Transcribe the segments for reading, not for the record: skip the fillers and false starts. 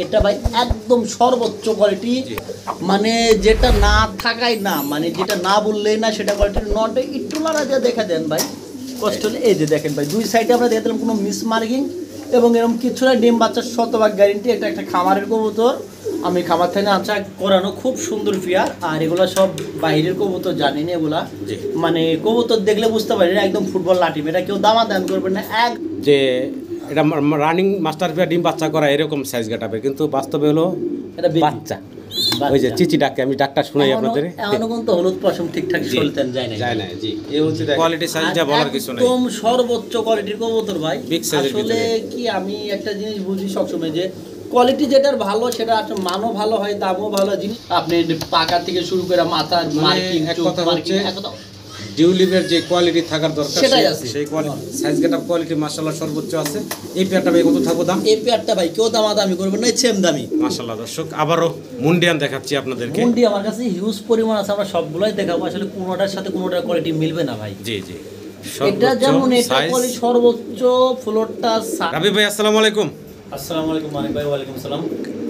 এটা ভাই একদম সর্বোচ্চ কোয়ালিটি, মানে যেটা না থাকাই না, মানে যেটা না বললেই না সেটা কোয়ালিটির নটে একটু লাড়া দিয়ে দেখা দেন ভাই, কষ্ট হলে এই যে দেখেন ভাই দুই সাইডে আমরা দেখে দিলাম কোনো মিস মার্কিং এবং এরকম কিছু না, ডিম বাচ্চার শতভাগ গ্যারেন্টি। এটা একটা খামারের কবুতর, আমি খামার থেকে আনছা করানো, খুব সুন্দর ফিয়ার। আর এগুলো সব বাইরের কবুতর, জানি না এগুলা, মানে কবুতর দেখলে বুঝতে পারি না একদম ফুটবল লাটিম, এটা কেউ দামা দাম করবেন না। এক যে এটা রানিং মাস্টার পেয়ার ডিম বাচ্চা করা এরকম সাইজ গেটাবে, কিন্তু বাস্তবে হলো এটা বাচ্চা। ওই যে চিচি ডাকে, আমি ডাকটা শুনাই আপনাদের। এমনও কিন্তু হলুদ পশম ঠিকঠাক চলতেন যায় না জি। এই হচ্ছে কোয়ালিটি সাইজটা বলার কিছু নাই, একদম সর্বোচ্চ কোয়ালিটির কবুতর ভাই। বিগ সাইজের আসলে কি আমি একটা জিনিস বুঝি সবসময়, যে কোয়ালিটি যেটার ভালো সেটা মানও ভালো হয়, দামও ভালো। জিনিস আপনি পাকা থেকে শুরু করে মাথার মার্কিং, এক কথা হচ্ছে ডিউলিভের যে কোয়ালিটি থাকার দরকার সেটাই আছে, সেই কোয়ালিটি সাইজ গেটআপ কোয়ালিটি মাশাআল্লাহ সর্বোচ্চ আছে। এই পেয়ারটা ভাই কত থাকবে দাম? এই পেয়ারটা ভাই কেউ দামাদামি করবেন না, সেম দামি মাশাআল্লাহ। দর্শক আবারও মুন্ডিয়ান দেখাচ্ছি আপনাদেরকে। মুন্ডি আমার কাছে হিউজ পরিমাণ আছে, আমরা সবগুলাই দেখাবো। আসলে কোনোটার সাথে কোনোটার কোয়ালিটি মিলবে না ভাই। জি জি, এটা যেমন এটা কোয়ালিটি সর্বোচ্চ ফ্লোরটা। রাবি ভাই আসসালামু আলাইকুম। আসসালামু আলাইকুম মানিক ভাই। ওয়ালাইকুম আসসালাম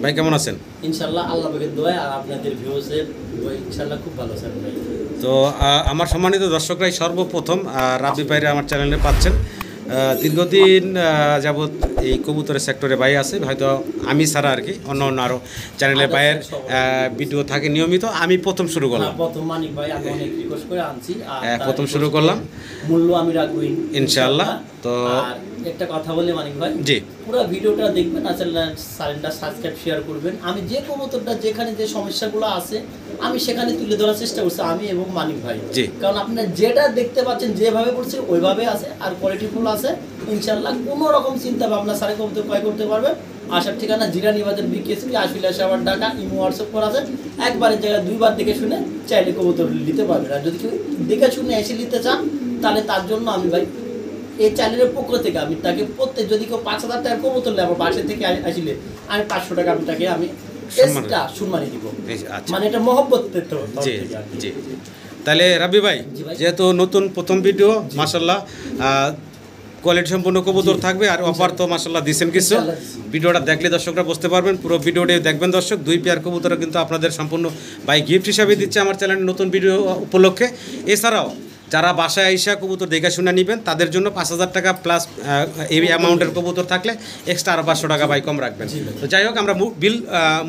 ভাই, কেমন আছেন? ইনশাআল্লাহ আল্লাহ পাকের দোয়া আর আপনাদের ভিউজের দোয়া ইনশাআল্লাহ খুব ভালো আছেন ভাই। তো আমার সম্মানিত দর্শকরাই সর্বপ্রথম রাবি ভাইরা আমার চ্যানেলে পাচ্ছেন। দীর্ঘদিন যাবৎ এই কবুতরের সেক্টরে ভাই আছে, হয়তো আমি ছাড়া আর কি অন্য অন্য আরও চ্যানেলের ভাইয়ের ভিডিও থাকে নিয়মিত। আমি প্রথম শুরু করলাম, প্রথম মানিক ভাই আমি অনেক রিকোয়েস্ট করে আনছি, প্রথম শুরু করলাম, মূল্য আমি রাখবো ইনশাআল্লাহ। তো একটা কথা বলি মানিক ভাই, জি পুরো ভিডিওটা দেখবেন, চ্যানেলটা সাবস্ক্রাইব শেয়ার করবেন। আমি যে কবুতরটা যেখানে যে সমস্যাগুলো আছে আমি সেখানে তুলে ধরার চেষ্টা করছি, আমি এবং মানিক ভাই। কারণ আপনারা যেটা দেখতে পাচ্ছেন যেভাবে করছে ওইভাবে আছে, আর কোয়ালিটিফুল আছে ইনশাআল্লাহ। কোনো রকম চিন্তা ভাবনা সারে কবুতর ক্রয় করতে পারবেন। আসার ঠিকানা জিরানি বাজার বিকেএসপি, আসলে আবার ঢাকা, ইমো হোয়াটসঅ্যাপ করা আছে। একবারের জায়গায় দুইবার দেখে শুনে চাইলে কবুতর নিতে পারবেন। আর যদি কেউ দেখে শুনে এসে নিতে চান তাহলে তার জন্য আমি ভাই এই চ্যানেলের পক্ষ থেকে আমি তাকে প্রত্যেক, যদি কেউ 5,000 টাকার কবুতর নেয় আমার বাসা থেকে আসলে আমি 500 টাকা আমি তাকে আমি এক্সট্রা সম্মানী দিব, মানে এটা মহব্বতের তো। জি জি। তাহলে রাবি ভাই, যেহেতু নতুন প্রথম ভিডিও, মাশাআল্লাহ কোয়ালিটি সম্পূর্ণ কবুতর থাকবে, আর অফার তো মাশাআল্লাহ দিচ্ছেন কিছু। ভিডিওটা দেখলে দর্শকরা বুঝতে পারবেন, পুরো ভিডিওটা দেখবেন দর্শক। 2 পেয়ার কবুতর কিন্তু আপনাদের সম্পূর্ণ ভাই গিফট হিসাবে দিচ্ছে আমার চ্যানেলের নতুন ভিডিও উপলক্ষে। এছাড়াও যারা বাসায় আইসা কবুতর দেখে শুনে নেবেন তাদের জন্য 5,000 টাকা প্লাস এই অ্যামাউন্টের কবুতর থাকলে এক্সট্রা আরও 500 টাকা ভাই কম রাখবেন। তো যাই হোক, আমরা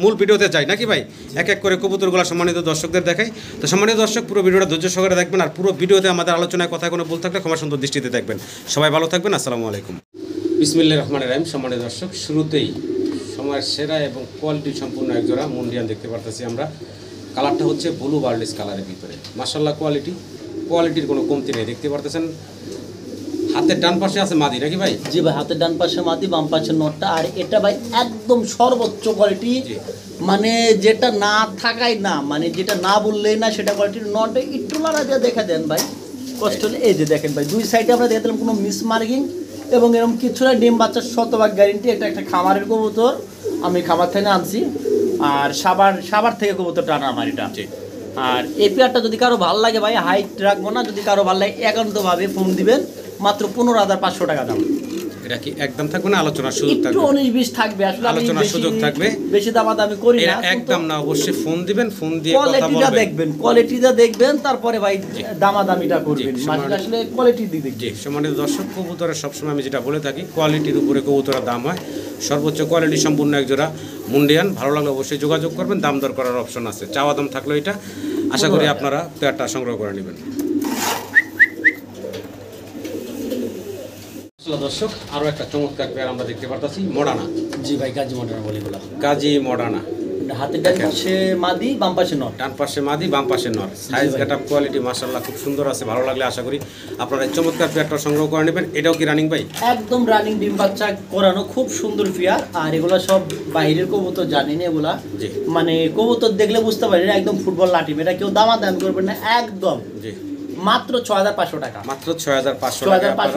মূল ভিডিওতে যাই নাকি ভাই, এক এক করে কবুতরগুলো সম্মানিত দর্শকদের দেখাই। তো সম্মানিত দর্শক পুরো ভিডিওটা ধৈর্য সহকারে দেখবেন, আর পুরো ভিডিওতে আমাদের আলোচনায় কথা কোনো ভুল থাকলে ক্ষমা সুন্দর দৃষ্টিতে দেখবেন। সবাই ভালো থাকবেন, আসসালামু আলাইকুম। বিসমিল্লাহির রহমানির রহিম। সম্মানিত দর্শক, শুরুতেই সময়ের সেরা এবং কোয়ালিটি সম্পূর্ণ একজোড়া মুন্ডিয়ান দেখতে পারতেছি আমরা। কালারটা হচ্ছে ব্লু বার্লিস কালারের ভিতরে, মাশাআল্লাহ কোয়ালিটির কোনো কমতি নেই। দেখতে পারতেছেন হাতের ডান পাশে আছে মাদি নাকি ভাই? জি ভাই, হাতের ডান পাশে মাদি, বাম পাশে নটটা। আর এটা ভাই একদম সর্বোচ্চ কোয়ালিটি, মানে যেটা না থাকাই না, মানে যেটা না বললেই না সেটা কোয়ালিটির নটে একটু লাড়া দিয়ে দেখা দেন ভাই, কষ্ট হলে এই যে দেখেন ভাই দুই সাইডে আমরা দেখে দিলাম কোনো মিস মার্কিং এবং এরকম কিছু না, ডিম বাচ্চার শতভাগ গ্যারেন্টি। এটা একটা খামারের কবুতর, আমি খামার থেকে আনছি, আর সাবার থেকে কবুতরটা আনা আমার এটা। আর এই পেয়ারটা যদি কারো ভালো লাগে ভাই, হাইট রাখবো না, যদি কারো ভালো লাগে একান্তভাবে ফোন দিবেন, মাত্র 15,500 টাকা দাম। এটা কি একদম থাকবে না আলোচনার সুযোগ থাকবে? একটু 19-20 থাকবে, আসলে আলোচনার সুযোগ থাকবে, বেশি দামাদামি করি না। একদম না, অবশ্যই ফোন দিবেন, ফোন দিয়ে কথা বলবেন, কোয়ালিটিটা দেখবেন, তারপরে ভাই দামাদামিটা করবেন, মানে আসলে কোয়ালিটি দিক দেখবেন। জি সম্মানিত দর্শক, কবুতরের সবসময় আমি যেটা বলে থাকি, কোয়ালিটির উপরে কবুতরের দাম হয়। সর্বোচ্চ কোয়ালিটি সম্পূর্ণ একজোড়া মুন্ডিয়ান ভালো লাগলে অবশ্যই যোগাযোগ করবেন, দাম দর করার অপশন আছে, চাওয়া দাম থাকলেও এটা আশা করি আপনারা পেয়ারটা সংগ্রহ করে নেবেন। দর্শক, আরো একটা চমৎকার পেয়ার আমরা দেখতে পারতেছি, মডানা। জি ভাই, গাজী মডানা বলি বলা, গাজী মডানা। হাতের ডান পাশে মাদি, বাম পাশে নর। ডান পাশে মাদি, বাম পাশে নর। সাইজ গেটআপ কোয়ালিটি মাশাআল্লাহ খুব সুন্দর আছে, ভালো লাগলে আশা করি আপনারা এই চমৎকার পেয়ারটা সংগ্রহ করে নেবেন। এটাও কি রানিং ভাই? একদম রানিং, ডিম বাচ্চা করানো, খুব সুন্দর পেয়ার। আর এগুলা সব বাইরের কবুতর, জানি না এগুলা, মানে কবুতর দেখলে বুঝতে পারি না একদম ফুটবল লাটিম, এটা কেউ দাম করবেন না একদম। জি, মাত্র 6,500 টাকা, মাত্র 6,500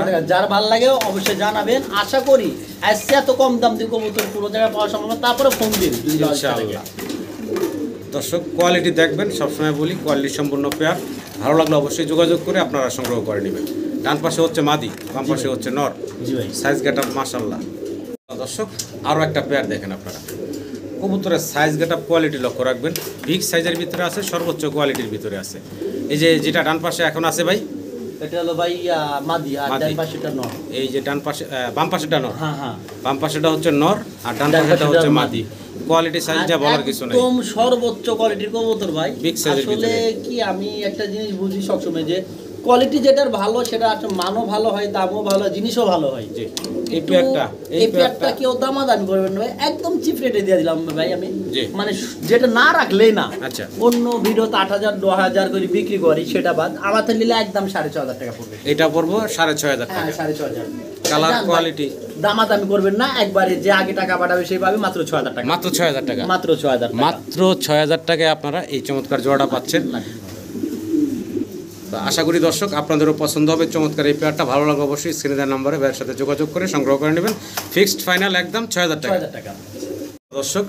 টাকা। যার ভালো লাগে অবশ্যই জানাবেন। আশা করি আজকে এত কম দাম দিয়ে কবুতর পুরো জায়গায় পাওয়া সম্ভব, তারপরে ফোন দিন ইনশাআল্লাহ। দর্শক, কোয়ালিটি দেখবেন, সবসময় বলি কোয়ালিটি সম্পূর্ণ পেয়ার, ভালো লাগলে অবশ্যই যোগাযোগ করে আপনারা সংগ্রহ করে নেবেন। ডান পাশে হচ্ছে মাদি, বাম পাশে হচ্ছে নর। জি ভাই, সাইজ গেটআপ মাশাআল্লাহ। দর্শক, আরও একটা পেয়ার দেখেন আপনারা, কবুতরের সাইজ গেটআপ কোয়ালিটি লক্ষ্য রাখবেন। বিগ সাইজের ভিতরে আছে, সর্বোচ্চ কোয়ালিটির ভিতরে আছে। এই যে যেটা ডান পাশে এখন আছে ভাই, এটা হলো ভাই মাদি, আর ডান পাশেটা নর। এই যে ডান পাশে বাম পাশেটা নর, হ্যাঁ হ্যাঁ, বাম পাশেটা হচ্ছে নর আর ডান পাশেটা হচ্ছে মাদি। কোয়ালিটি সাইজটা বলার কিছু নাই, একদম সর্বোচ্চ কোয়ালিটির কবুতর ভাই। বিগ সাইজের আসলে ভিতরে। কি আমি একটা জিনিস বুঝি সবসময়, যে কোয়ালিটি যেটার ভালো সেটা মানও ভালো হয়, দামও ভালো হয়, জিনিসও ভালো হয়। জি, এই পেয়ারটা এই পেয়ারটা কেউ দামাদামি করবেন না ভাই, একদম চিপ রেটে দিয়ে দিলাম ভাই আমি। মানে যেটা না রাখলেই না। আচ্ছা, অন্য ভিডিওতে 8,000 10,000 করে বিক্রি করি, সেটা বাদ আমাদের নিলে একদম 6,500 টাকা পড়বে। এটা পড়বো 6,500 হ্যাঁ, টাকা। 6,500। কালার কোয়ালিটি দামাদামি করবেন না, একবারে যে আগে টাকা পাঠাবে সেই পাবে মাত্র 6,000 টাকা। মাত্র 6,000 টাকা, মাত্র 6,000 টাকা। মাত্র 6,000 টাকায় আপনারা এই চমৎকার জোড়াটা পাচ্ছেন। তো আশা করি দর্শক আপনাদেরও পছন্দ হবে চমৎকার এই পেয়ারটা। ভালো লাগবে অবশ্যই স্ক্রিনে দেওয়া নম্বরে ভাইয়ের সাথে যোগাযোগ করে সংগ্রহ করে নেবেন। ফিক্সড ফাইনাল একদম 6,000 টাকা। দর্শক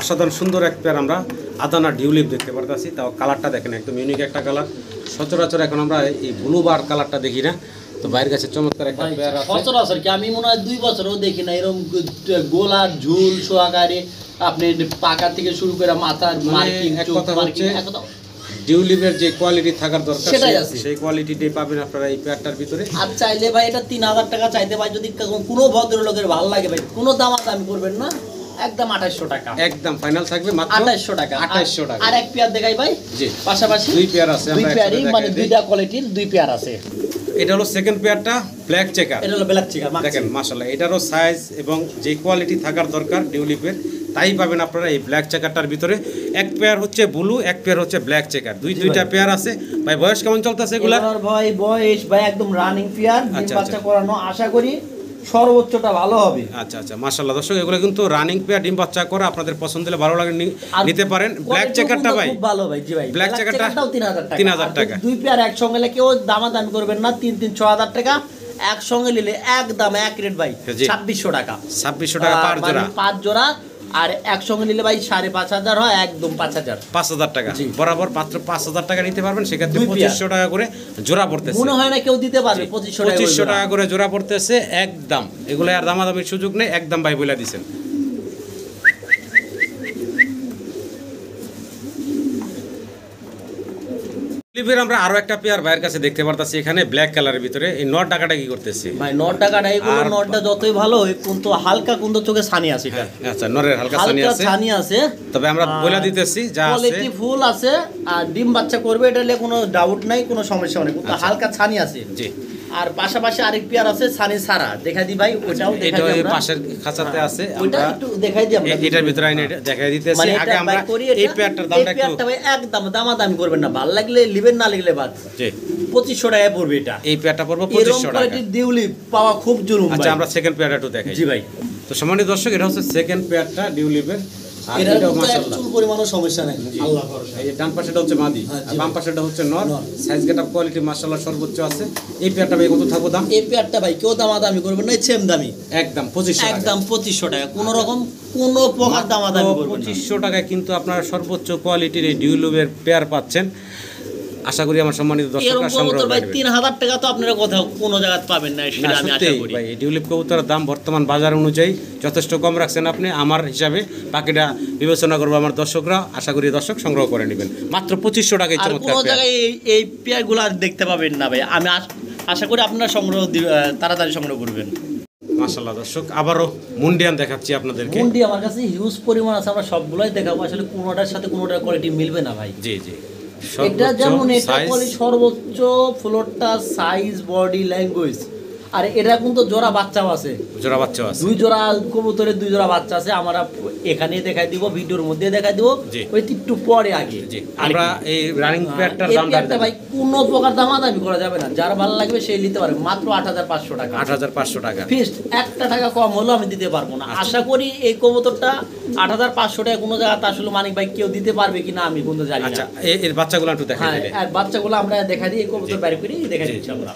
অসাধারণ সুন্দর এক পেয়ার আমরা আদানা ডিউলিপ দেখতে পারতেছি। তাও কালারটা দেখেন, একদম ইউনিক একটা কালার। সচরাচর এখন আমরা এই ব্লু বার কালারটা দেখি না, তো বাইরের কাছে চমৎকার একটা পেয়ার আছে। সচরাচর কি আমি মনে হয় 2 বছরও দেখি না এরকম গোলা ঝুল সোয়াগারে, আপনি পাকা থেকে শুরু করে মাথার মার্কিং, এক চোখ কথা মার্কিং, হচ্ছে ডিউলিপের যে কোয়ালিটি থাকার দরকার সেটাই আছে। সেই কোয়ালিটিটাই পাবেন আপনারা এই পেয়ারটার ভিতরে। আর চাইলে ভাই এটা 3,000 টাকা চাইতে ভাই, যদি কোনো ভদ্রলোকের ভালো লাগে ভাই, কোনো দামাদামি করবেন না, একদম 2,800 টাকা। একদম ফাইনাল থাকবে মাত্র 2,800 টাকা। 2,800 টাকা। আর এক পেয়ার দেখাই ভাই, জি, পাশাপাশি দুই পেয়ার আছে, দুই আমরা পেয়ারই, একসাথে মানে দেখাই দিই। দুইটা কোয়ালিটির 2 পেয়ার আছে। এটা হলো সেকেন্ড পেয়ারটা ব্ল্যাক চেকার। এটা হলো ব্ল্যাক চিকা, দেখেন মাশাআল্লাহ, এটারও সাইজ এবং যে কোয়ালিটি থাকার দরকার ডিউলিপের তাই পাবেন আপনারা এই ব্ল্যাক চেকারটার ভিতরে। এক পেয়ার হচ্ছে ব্লু, এক পেয়ার হচ্ছে ব্ল্যাক চেকার, দুইটা পেয়ার আছে। ভাই বয়স কেমন চলতেছে এগুলা? ভাই বয়স ভাই একদম রানিং পেয়ার, ডিম আচ্ছা, বাচ্চা করানো, আশা করি সর্বোচ্চটা ভালো হবে। আচ্ছা আচ্ছা, মাশাআল্লাহ দর্শক, এগুলো কিন্তু রানিং পেয়ার, ডিম বাচ্চা করা। আপনাদের পছন্দ হলে ভালো লাগে নিতে পারেন। ব্ল্যাক চেকারটা ভাই খুব ভালো ভাই। জি ভাই, ব্ল্যাক চেকারটাও 3,000 টাকা। 3,000 টাকা। দুই পেয়ার একসঙ্গে নিলে কেউ দামাদামি করবেন না, 6,000 টাকা। একসঙ্গে নিলে একদম এক রেট ভাই, 2,600 টাকা। 2,600 টাকা পার জোড়া, 5 জোড়া। আর একসঙ্গে নিলে ভাই 5,500 হয়, একদম 5,000। 5,000 টাকা বরাবর, মাত্র 5,000 টাকা নিতে পারবেন। সেক্ষেত্রে দুই পেয়ার। 2,500 টাকা করে জোড়া পড়তেছে। মনে হয় না কেউ দিতে পারবে 2,500 টাকা করে জোড়া পড়তেছে একদম। এগুলো আর দামাদামির সুযোগ নেই, একদম ভাই বলে দিছেন। লিভের আমরা আরো একটা পেয়ার ভাইয়ের কাছে দেখতে পারতাছি এখানে ব্ল্যাক কালারের ভিতরে। এই নট টাকাটা কি করতেছে ভাই? নট টাকাটা এগুলো, নটটা যতই ভালো হয় কিন্তু হালকা কিন্তু চোখে ছানি আছে। এটা আচ্ছা, নরের হালকা ছানি আছে, তবে আমরা বলে দিতেছি যা আছে কোয়ালিটি ফুল আছে। আর ডিম বাচ্চা করবে, এটা নিয়ে কোনো ডাউট নাই, কোনো সমস্যা নেই, কিন্তু হালকা ছানি আছে। জি, আর পাশাপাশি আরেক পেয়ার আছে ছানি সারা, দেখাই দি ভাই। ওটাও দেখাই এটা দিই এই আমরা। পাশের খাঁচাতে আছে, ওটা আমরা একটু দেখাই দিই আমরা। এটার ভিতরে আইনে দেখাই দিতেছি। মানে আগে আমরা এই পেয়ারটার দামটা একটু, পেয়ারটা ভাই একদম দামাদামি করবেন না, ভালো লাগলে লিবেন, না লাগলে বাদ। জি, 2,500 টাকায় পড়বে এটা। এই পেয়ারটা পড়বে এরকম 2,500 টাকা। কোয়ালিটির ডিউলি পাওয়া খুব জরুরি। আচ্ছা, আমরা সেকেন্ড পেয়ারটা একটু দেখাই। জি ভাই, তো সম্মানিত দর্শক, এটা হচ্ছে সেকেন্ড পেয়ারটা ডিউলিপের। আর এটার এটাও কিন্তু মাশাআল্লাহ, একচুল পরিমাণও সমস্যা নাই, আল্লাহ ভরসা। এই যে ডান পাশেটা হচ্ছে মাদি, আর বাম পাশেটা হচ্ছে নর। সাইজ গেটআপ কোয়ালিটি মাশাআল্লাহ সর্বোচ্চ আছে। এই পেয়ারটা ভাই কত থাকবে দাম? এই পেয়ারটা ভাই কেউ দামাদামি করবেন না, সেম দামি, একদম 2,500 টাকা। একদম 2,500 টাকা। কোনো রকম কোনো প্রকার দামাদামি করবেন না। 2,500 টাকায় কিন্তু আপনারা সর্বোচ্চ কোয়ালিটির এই ডিউলিপের পেয়ার পাচ্ছেন। আশা করি আমার সম্মানিত দর্শকরা সংগ্রহ ভাই করবেন। 3,000 টাকা তো আপনারা কোথাও কোনো জায়গায় পাবেন না, সেটা আমি আশা করি। ভাই এই ডিউলিপ কবুতরের দাম বর্তমান বাজার অনুযায়ী যথেষ্ট কম রাখছেন আপনি, আমার হিসাবে। বাকিটা বিবেচনা করবো আমার দর্শকরা। আশা করি দর্শক সংগ্রহ করে নেবেন মাত্র 2,500 টাকায় আর চমৎকার কোনো পেয়ার। জায়গায় এই পেয়ারগুলো আর দেখতে পাবেন না ভাই। আমি আশা করি আপনারা তাড়াতাড়ি সংগ্রহ করবেন। মাশাআল্লাহ দর্শক, আবারও মুন্ডিয়ান দেখাচ্ছি আপনাদেরকে। মুন্ডি আমার কাছে হিউজ পরিমাণ আছে, আমরা সবগুলোই দেখাবো। আসলে কোনোটার সাথে কোনোটার কোয়ালিটি মিলবে না ভাই। জি জি, এটা যেমন এটা সাইজ, বলি সর্বোচ্চ ফ্লোরটা, সাইজ, বডি, ল্যাঙ্গুয়েজ। আর এটা কিন্তু জোড়া বাচ্চাও আছে, জোড়া বাচ্চা আছে। 2 জোড়া কবুতরের 2 জোড়া বাচ্চা আছে। আমরা এখানে দেখাই দিব, ভিডিওর মধ্যে দেখাই দিব, ওই একটু পরে আগে। জি, আমরা এই রানিং পেয়ারটার দাম দামটা ভাই কোনো প্রকার দামাদামি করা যাবে না, যার ভালো লাগবে সেই নিতে পারবে। মাত্র 8,500 টাকা। 8,500 টাকা ফিক্সড, 1 টাকা কম হলেও আমি দিতে পারবো না। আশা করি এই কবুতরটা 8,500 টাকা কোনো জায়গাতে আসলে মানিক ভাই কেউ দিতে পারবে কিনা আমি কিন্তু জানি না। আচ্ছা, এর বাচ্চাগুলো একটু দেখাই হ্যাঁ, দিলে। আর বাচ্চাগুলো আমরা দেখাই দিই, এই কবুতর বাইরে করে দেখাই দিচ্ছি আমরা।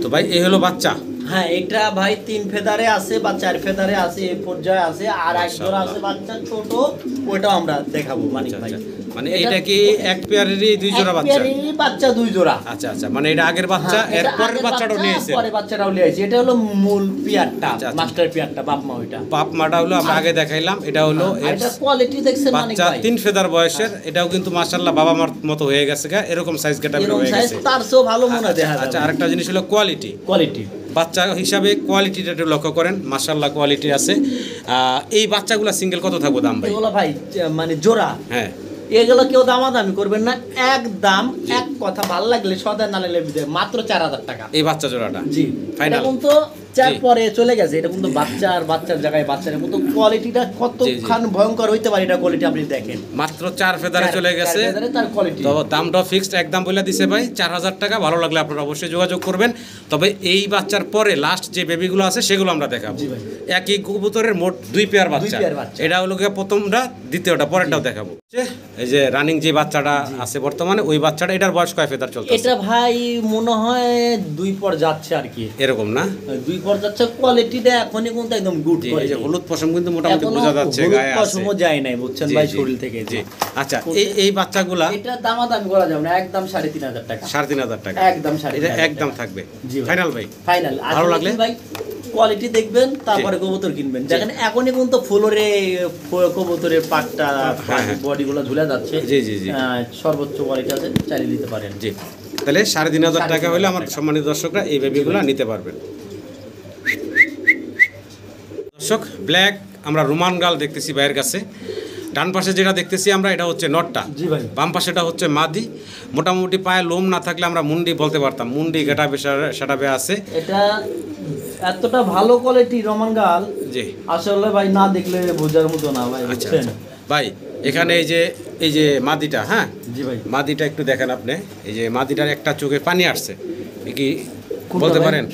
তো ভাই এই হলো বাচ্চা। হ্যাঁ, এটা ভাই 3 ফেদারে আছে বা 4 ফেদারে আছে, এই পর্যায়ে আছে। আর এক জোড়া আছে বাচ্চা ছোট, ওটাও আমরা দেখাবো মানিক ভাই। মানে এটা কি এক পেয়ারেরই দুই জোড়া বাচ্চা? বাচ্চা দুই জোড়া। আচ্ছা আচ্ছা, মানে এটা আগের বাচ্চা, এর পরের বাচ্চাটাও নিয়েছে, পরে বাচ্চাটাও নিয়েছে। এটা হলো মূল পেয়ারটা, আচ্ছা, আচ্ছা। মাস্টার পেয়ারটা, বাপ মা ওইটা। বাপ মাটা হলো আমরা আগে দেখাইলাম, এটা হলো এর এটা কোয়ালিটি দেখছেন মানিক বাচ্চা ভাই, 3 ফেদার বয়সের। এটাও কিন্তু মাশাআল্লাহ বাবা মার মতো হয়ে গেছে, এরকম সাইজ গেটআপের এরকম হয়ে সাইজ গেছে। তার চেয়েও ভালো মনে হয় দেখা আচ্ছা, যাবে। আরেকটা জিনিস হলো কোয়ালিটি। কোয়ালিটি বাচ্চা হিসাবে কোয়ালিটিটা একটু লক্ষ্য করেন, মাশাআল্লাহ কোয়ালিটি আছে। এই বাচ্চাগুলো সিঙ্গেল কত থাকবে দাম ভাই? এগুলো ভাই মানে জোড়া, হ্যাঁ এগুলো কেউ দামাদামি করবেন না, একদম এক কথা, ভালো লাগলে সদা, না লাগলে বিদায়, মাত্র 4000 টাকা এই বাচ্চা জোড়াটা। জি ফাইনাল। এখন তো চার জি। পরে চলে গেছে, এটা কিন্তু বাচ্চার জায়গায় বাচ্চার কিন্তু কোয়ালিটিটা কতখান ভয়ঙ্কর হইতে পারে, এটা কোয়ালিটি আপনি দেখেন। মাত্র 4 ফেদারে চলে গেছে। তার কোয়ালিটি তো দামটা ফিক্সড একদম বলে দিছে ভাই 4000 টাকা। ভালো লাগলে আপনারা অবশ্যই যোগাযোগ করবেন। তবে এই বাচ্চার পরে লাস্ট যে বেবিগুলো আছে সেগুলো আমরা দেখাবো। জি ভাই। একই কবুতরের মোট 2 পেয়ার বাচ্চা। পেয়ার বাচ্চা। এটা হলো গিয়ে প্রথমটা, দ্বিতীয়টা পরেরটাও দেখাবো। এই যে রানিং যে বাচ্চাটা আছে বর্তমানে, ওই বাচ্চাটা, এটার বয়স কয় ফেদার চলতেছে? এটা ভাই মনে হয় 2 পর যাচ্ছে আর কি, এরকম না? 2 পর যাচ্ছে। কোয়ালিটিটা এখনই কিন্তু একদম গুড জি, এই যে কোয়ালিটি। হলুদ পশম কিন্তু মোটামুটি বোঝা যাচ্ছে গায়ে আছে। পশমও যায় নাই বুঝছেন জি, ভাই জি, শরীর থেকে। জি। আচ্ছা, এই বাচ্চাগুলা এটা দামাদামি করা যাবে না, একদম 3500 টাকা। 3500 টাকা একদম এটা 3500 একদম থাকবে। জি ভাই। ফাইনাল ভাই। ফাইনাল। ভালো লাগলে ভাই কোয়ালিটি দেখবেন, তারপরে কবুতর কিনবেন। দেখেন এখনই কিন্তু ফ্লোরে কবুতরের পাটটা, হ্যাঁ। বডিগুলো ঝুলে যাচ্ছে। জি, জি, জি। সর্বোচ্চ কোয়ালিটি আছে, চালিয়ে দিতে পারেন। জি, তাহলে 3500 টাকা হলে আমার সম্মানিত দর্শকরা এই বেবিগুলো নিতে পারবেন। দর্শক, ব্ল্যাক আমরা রোমান গাল দেখতেছি ভাইয়ের কাছে। ডান পাশে যেটা দেখতেছি আমরা, এটা হচ্ছে নটটা। জি ভাই। বাম পাশেটা হচ্ছে মাদি। মোটামুটি পায়ে লোম না থাকলে আমরা মুন্ডি বলতে পারতাম, মুন্ডি গেটাবে সেটাবে আছে। এটা এতটা ভালো কোয়ালিটি রোমান গাল, জি আসলে ভাই না দেখলে বোঝার মতো না ভাই, আচ্ছা বুঝছেন? ভাই, এখানে এই যে মাদিটা, হ্যাঁ জি ভাই। মাদিটা একটু দেখেন আপনি। এই যে মাদিটার একটা চোখে পানি আসছে, এ কি কোনটা বলতে ভাই? পারেন?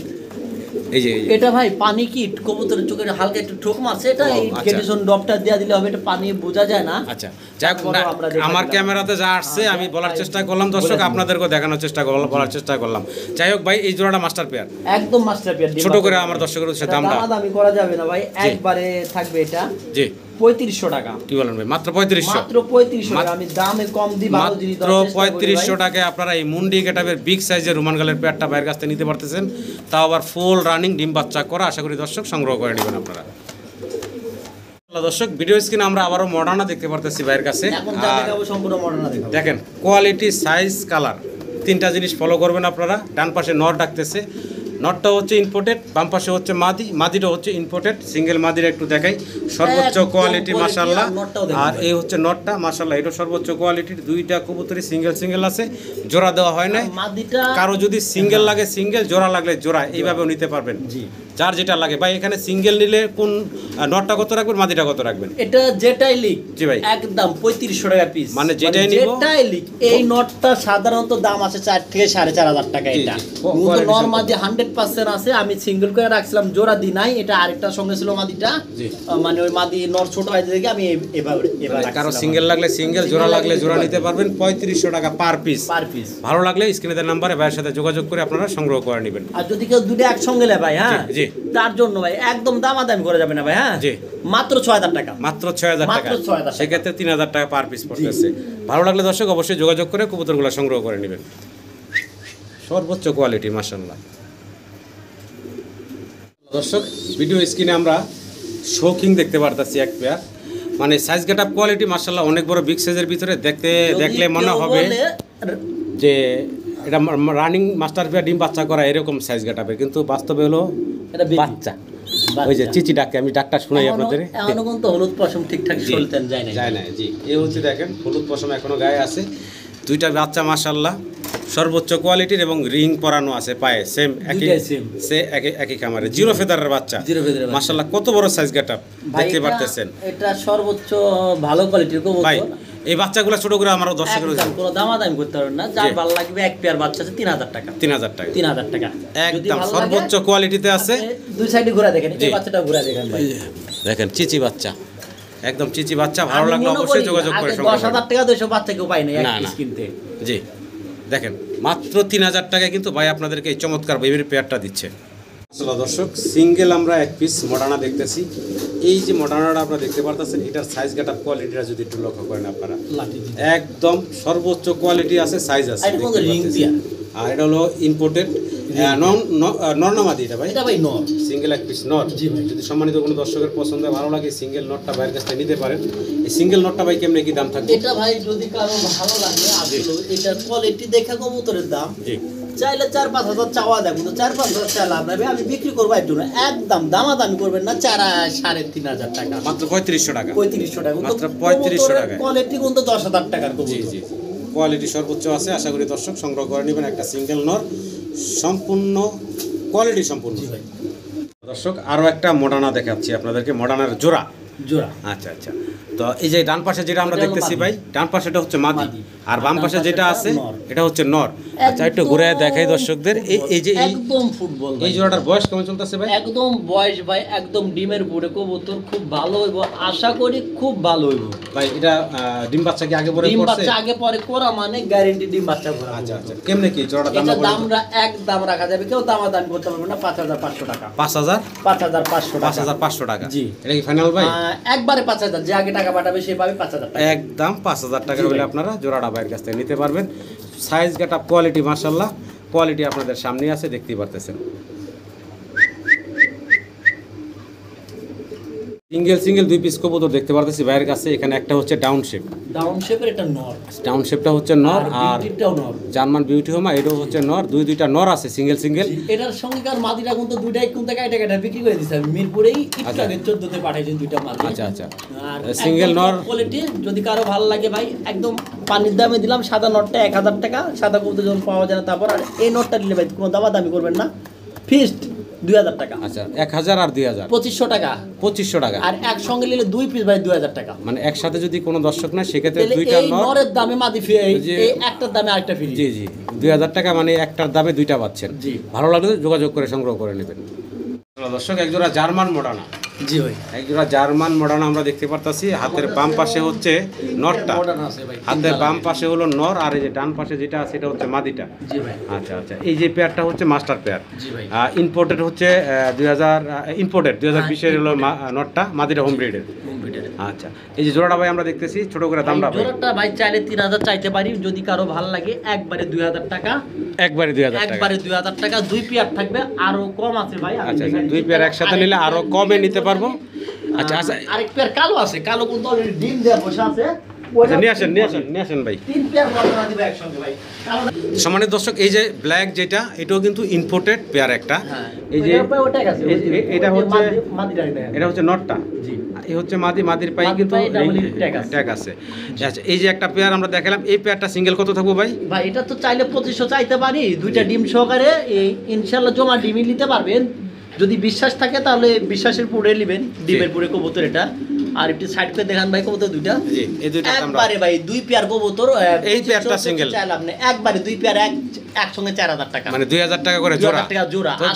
এই যে এটা ভাই পানি কি কবুতরের চোখে হালকা একটু ঠোক মারছে, এটা ও, এই আচ্ছা। গেটিসন ডপটা দেয়া দিলে হবে, এটা পানি বোঝা যায় না। আচ্ছা, যাক, তারপরেও আমরা দেখাই আমার দিলাম। ক্যামেরাতে যা আসছে আমি বলার চেষ্টা করলাম দর্শক, বলে দিন। আপনাদেরকেও দেখানোর চেষ্টা করলাম, বলার চেষ্টা করলাম। যাই হোক ভাই, এই জোড়াটা মাস্টার পেয়ার। একদম মাস্টার পেয়ার। ছোট করে আমার দর্শকের উদ্দেশ্যে দামটা। দামাদামি করা যাবে না ভাই, একবারে থাকবে এটা জি 3500 টাকা। কি বলেন ভাই? মাত্র 3500? মাত্র 3500 টাকা। আমি দামে কম দিই, ভালো জিনিস মাত্র 3500 টাকায় আপনারা এই মুন্ডি গেটাবের বিগ সাইজের রোমান গালের পেয়ারটা বাইরের কাছ থেকে নিতে পারতেছেন, তাও আবার ফুল রানিং ডিম বাচ্চা করা। আশা করি দর্শক সংগ্রহ করে নেবেন আপনারা। দর্শক, ভিডিও স্ক্রিনে আমরা আবারও মডার্না দেখতে পারতেছি ভাইয়ের কাছে। এখন যা দেখাবো সম্পূর্ণ মডার্না দেখাবো। দেখেন কোয়ালিটি, সাইজ, কালার, 3টা জিনিস ফলো করবেন আপনারা। ডান পাশে নর ডাকতেছে, নটটা হচ্ছে ইম্পোর্টেড, বাম পাশে হচ্ছে মাদিটা হচ্ছে ইম্পোর্টেড। সিঙ্গেল মাদিরা একটু দেখাই, সর্বোচ্চ একদম কোয়ালিটি quality, মাশাআল্লাহ। আর নটটাও দেখুন আর ভাই। এই হচ্ছে নটটা মাশাআল্লাহ, এটা সর্বোচ্চ কোয়ালিটির। 2টা কবুতরই সিঙ্গেল আছে, জোড়া দেওয়া হয় না। মাদিটা কারো যদি সিঙ্গেল লাগে সিঙ্গেল, জোড়া লাগলে জোড়া, এইভাবেও নিতে পারবেন। জি। যার যেটা লাগে ভাই। এখানে সিঙ্গেল নিলে কোন নটটা কত রাখবেন, মাদিটা কত রাখবেন? এটা যেটাই লিক, জি ভাই। একদম 3500 টাকা পিস। মানে যেটাই নিব, যেটাই লিক। এই নটটা সাধারণত দাম আছে 4 থেকে 4500 টাকা। জি, এটা জি। কিন্তু quality নরমাল যে 100% আছে, আমি সিঙ্গেল করে রাখছিলাম, জোড়া দি নাই। এটা আরেকটার সঙ্গে ছিল মাদিটা, জি। মানে ওই মাদি নর ছোট হয় দেখে আমি এভাবে কারো সিঙ্গেল লাগলে সিঙ্গেল, জোড়া লাগলে জোড়া নিতে পারবেন। 3500 টাকা পার পিস। ভালো লাগলে স্ক্রিনের নাম্বারে ভাইয়ের সাথে যোগাযোগ করে আপনারা সংগ্রহ করে নেবেন। আর যদি কেউ দুটো একসঙ্গে নেয় ভাই, হ্যাঁ, জি। তার জন্য ভাই একদম দামাদামি করা যাবে না ভাই, হ্যাঁ, জি। মাত্র 6000 টাকা। মাত্র 6000 টাকা, মাত্র 6000 টাকা। সেক্ষেত্রে 3000 টাকা পার পিস পড়তেছে। ভালো লাগলে দর্শক অবশ্যই যোগাযোগ করে কবুতরগুলো সংগ্রহ করে নেবেন। সর্বোচ্চ কোয়ালিটি মাশাআল্লাহ। দর্শক, ভিডিও স্ক্রিনে আমরা শৌকিং দেখতে পারতাছি এক পেয়ার, মানে সাইজ গেটআপ কোয়ালিটি মাশাআল্লাহ অনেক বড় বিগ সাইজের ভিতরে। দেখলে মনে হবে যে এটা রানিং মাস্টার পেয়ার, ডিম বাচ্চা করা এরকম সাইজ গেটআপের, কিন্তু বাস্তবে হলো এটা baby। বাচ্চা। ওই যে চিচি ডাকে, আমি ডাকটা শুনাই আপনাদের। এখনো কিন্তু হলুদ পশম ঠিকঠাক চলতেন যায় না। যায় না, জি। এই হচ্ছে দেখেন হলুদ পশম এখনো গায়ে আছে। 2টা বাচ্চা মাশাআল্লাহ সর্বোচ্চ কোয়ালিটির, এবং রিং পরানো আছে পায়ে, সেম একই খামারে। জিরো ফেদারের বাচ্চা মাশাআল্লাহ। কত বড় সাইজ গেটআপ দেখতে পারতেছেন। এটা সর্বোচ্চ ভালো কোয়ালিটির কবুতর ভাই। এই বাচ্চাগুলো ছোট করে আমারও দর্শকের কোনো দামাদামি করতে পারবেন না, যার ভালো লাগবে। এক পেয়ার বাচ্চা আছে 3000 টাকা। 3000 টাকা, 3000 টাকা একদম সর্বোচ্চ কোয়ালিটিতে আছে। দুই সাইডে ঘুরে দেখেন, এই বাচ্চাটা ঘুরে দেখেন ভাই, দেখেন চিচি বাচ্চা, একদম চিচি বাচ্চা। ভালো লাগলে অবশ্যই যোগাযোগ করে সংগ্রহ করবেন। 10,000 টাকা 200 বাচ্চা কেউ পায় না এক না, পিস না। কিনতে। জি, দেখেন মাত্র 3000 টাকায় কিন্তু ভাই আপনাদেরকে এই চমৎকার বেবির পেয়ারটা দিচ্ছে। আসলে দর্শক সিঙ্গেল আমরা এক পিস মডার্না দেখতেছি। এই যে মডার্নাটা আপনারা দেখতে পারতেছেন, এটার সাইজ গেট আপ কোয়ালিটিটা যদি একটু লক্ষ্য করেন আপনারা, একদম সর্বোচ্চ কোয়ালিটি আছে, সাইজ আছে। আর এটা হলো ইম্পোর্টেড নরনামাদি। এটা ভাই নর, সিঙ্গেল এক পিস নর। যদি সম্মানিত কোনো দর্শকের পছন্দ ভালো লাগে সিঙ্গেল নটটা ভাইয়ের কাছ থেকে নিতে পারেন। এই সিঙ্গেল নটটা ভাই কেমনে কি দাম থাকবে? এটা ভাই যদি কারো ভালো লাগে আসলে এটার কোয়ালিটি দেখে কবুতরের দাম চাইলে 4-5 হাজার চাওয়া যাবে, কিন্তু 4-5 হাজার চাইলে আপনার আমি বিক্রি করবো একটু না, একদম দামাদামি করবেন না, 4,500 টাকা, মাত্র 3500 টাকা। 3500 টাকা, মাত্র 3500 টাকা। কোয়ালিটি কিন্তু 10,000 টাকার কবুতর। জি কোয়ালিটি সর্বোচ্চ আছে। আশা করি দর্শক সংগ্রহ করে নেবেন একটা সিঙ্গেল নর, সম্পূর্ণ কোয়ালিটি সম্পূর্ণ। দর্শক আরও একটা মডার্না দেখাচ্ছি আপনাদেরকে, মডার্নার জোড়া। আচ্ছা আচ্ছা। তো এই যে ডান পাশে যেটা আমরা দেখতেছি ভাই, ডান পাশেটা হচ্ছে মাদি, আর বাম পাশে যেটা আছে এটা হচ্ছে নর। আচ্ছা একটু ঘুরে দেখাই দর্শকদের। এই যে একদম ফুটবল, এই জোড়াটার বয়স কেমন চলতেছে ভাই? একদম বয়স ভাই একদম ডিমের পরে কবুতর, খুব ভালো হইব, আশা করি খুব ভালো হইব ভাই। এটা ডিম বাচ্চা কি আগে পরে করছে? ডিম বাচ্চা আগে পরে করা মানে গ্যারান্টি ডিম বাচ্চা করা। আচ্ছা আচ্ছা। কেমনে কি জোড়াটা দাম? এটা দামরা একদম রাখা যাবে, কেউ দামাদামি করতে পারবে না, 5,500 টাকা। 5,500 টাকা। জি, এটা কি ফাইনাল ভাই? একবারে 5,000, যে আগে টাকা পাঠাবে সে পাবে 5,000 টাকা, একদম 5,000 টাকা হলে আপনারা জোড়াটা ভাইয়ের কাছ থেকে নিতে পারবেন। সাইজ গেট আপ কোয়ালিটি মাশাআল্লাহ, কোয়ালিটি আপনাদের সামনে আছে, দেখতেই পারতেছেন। সিঙ্গেল 2 পিস কবুতর দেখতে পারতেছি ভাইয়ের কাছে। এখানে একটা হচ্ছে ডাউন শেপের, এটা নর, ডাউন শেপটা হচ্ছে নর, আর জার্মান বিউটি হোমা এটাও হচ্ছে নর। দুইটা নর আছে সিঙ্গেল। এটার সঙ্গে কার মাদিরা কিন্তু দুইটাই কোনটা কাটা বিক্রি করে দিছে, আমি মিরপুরেই একটু আগে 14 তে পাঠাইছেন দুইটা মাদি। আচ্ছা আচ্ছা। আর সিঙ্গেল নর কোয়ালিটি যদি কারো ভালো লাগে ভাই, একদম পানির দামে দিলাম। সাদা নটটা 1,000 টাকা, সাদা কবুতর যখন পাওয়া যায় না তারপর। আর এই নটটা নিলে ভাই কোনো দামি করবেন না, ফিক্সড 2,000 টাকা। আচ্ছা 1,000 আর 2,000 2500 টাকা। 2500 টাকা। আর একসঙ্গে নিলে 2 পিস ভাই 2,000 টাকা। মানে একসাথে যদি কোনো দর্শক না সেক্ষেত্রে দুইটা নরের দামে মাদি ফ্রি, এই একটার দামে আরেকটা ফ্রি। জি 2,000 টাকা, মানে একটার দামে দুইটা পাচ্ছেন। ভালো লাগলে যোগাযোগ করে সংগ্রহ করে নেবেন। দর্শক একজোড়া জার্মান মডার্না। জি ভাই, একজোড়া জার্মান মডার্না আমরা দেখতে পারতাছি। হাতের বাম পাশে হচ্ছে নরটা, হাতের বাম পাশে হলো নর, আর এই যে ডান পাশে যেটা আছে এটা হচ্ছে মাদিটা। জি ভাই। আচ্ছা আচ্ছা। এই যে পেয়ারটা হচ্ছে মাস্টার পেয়ার। জি ভাই। ইম্পোর্টেড হচ্ছে 2020 এর হলো নরটা, মাদিটা হোম ব্রিডের। আচ্ছা এই যে জোড়াটা ভাই আমরা দেখতেছি, ছোট করে দামটা ভাই। জোড়াটা ভাই চাইলে 3,000 চাইতে পারি, যদি কারো ভালো লাগে একবারে 2,000 টাকা। একবারে 2,000 টাকা। 2 পেয়ার থাকবে, আরো কম আছে ভাই। আচ্ছা 2 পেয়ার একসাথে নিলে আরো কমে নিতে পারবো। আচ্ছা আচ্ছা। আরেক পেয়ার কালো আছে, কালো কিন্তু অলরেডি ডিম দেয়া বসে আছে। নিয়ে আসেন ভাই। 3 পেয়ার বর্ণনা দিব একসঙ্গে ভাই। সম্মানিত দর্শক এই যে ব্ল্যাক যেটা, এটাও কিন্তু ইম্পোর্টেড পেয়ার একটা। এই যে এটা হচ্ছে মাদিটা, এটা হচ্ছে নটটা। জি, এই হচ্ছে মাদির পাই কিন্তু ট্যাগ আছে। আচ্ছা এই যে একটা পেয়ার আমরা দেখালাম, এই পেয়ারটা সিঙ্গেল কত থাকবো ভাই? ভাই এটা তো চাইলে 2500 চাইতে পারি, দুইটা ডিম সহকারে। এই ইনশাআল্লাহ জমা ডিমই নিতে পারবেন, যদি বিশ্বাস থাকে তাহলে বিশ্বাসের পুরে নেবেন, ডিমের পুরে কবুতর এটা। আর একটু সাইড করে দেখান ভাই কবুতর দুইটা। জি এই দুইটা একবারে ভাই 2 পেয়ার কবুতর, এই পেয়ারটা সিঙ্গেল চাইলে আপনি একবারে 2 পেয়ার একসঙ্গে 4,000 টাকা, মানে 2,000 টাকা করে জোড়া।